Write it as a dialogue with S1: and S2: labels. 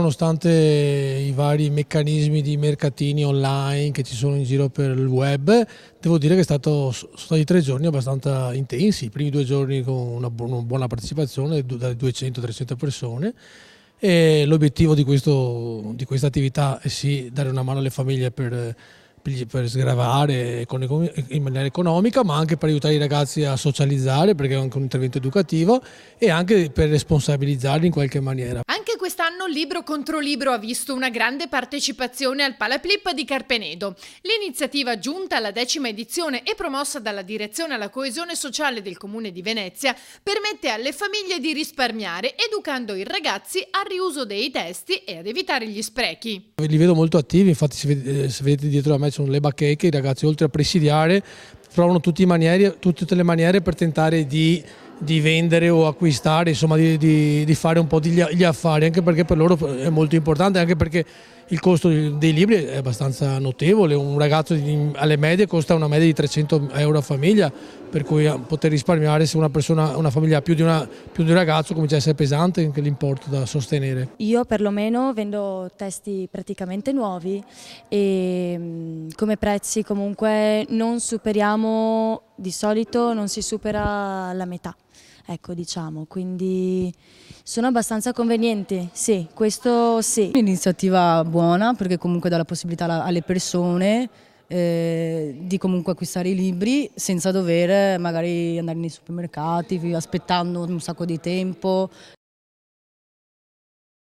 S1: nonostante i vari meccanismi di mercatini online che ci sono in giro per il web, devo dire che sono stati 3 giorni abbastanza intensi. I primi 2 giorni con una buona partecipazione, dalle 200-300 persone. E l'obiettivo di questa attività è sì dare una mano alle famiglie per sgravare in maniera economica, ma anche per aiutare i ragazzi a socializzare, perché è anche un intervento educativo, e anche per responsabilizzarli in qualche maniera.
S2: Anche quest'anno Libro contro Libro ha visto una grande partecipazione al Palaplip di Carpenedo. L'iniziativa, giunta alla 10ª edizione e promossa dalla Direzione alla Coesione Sociale del Comune di Venezia, permette alle famiglie di risparmiare, educando i ragazzi al riuso dei testi e ad evitare gli sprechi.
S1: Li vedo molto attivi, infatti se vedete dietro a me sono le bacheche, i ragazzi oltre a presidiare provano tutte le maniere per tentare di vendere o acquistare, insomma di fare un po' gli affari, anche perché per loro è molto importante, anche perché il costo dei libri è abbastanza notevole. Un ragazzo alle medie costa una media di 300 euro a famiglia, per cui poter risparmiare, se una famiglia ha più di un ragazzo, comincia a essere pesante anche l'importo da sostenere.
S3: Io perlomeno vendo testi praticamente nuovi e come prezzi comunque di solito non si supera la metà. Ecco, diciamo, quindi sono abbastanza convenienti, sì, questo sì.
S4: Un'iniziativa buona perché comunque dà la possibilità alle persone di comunque acquistare i libri senza dover magari andare nei supermercati aspettando un sacco di tempo.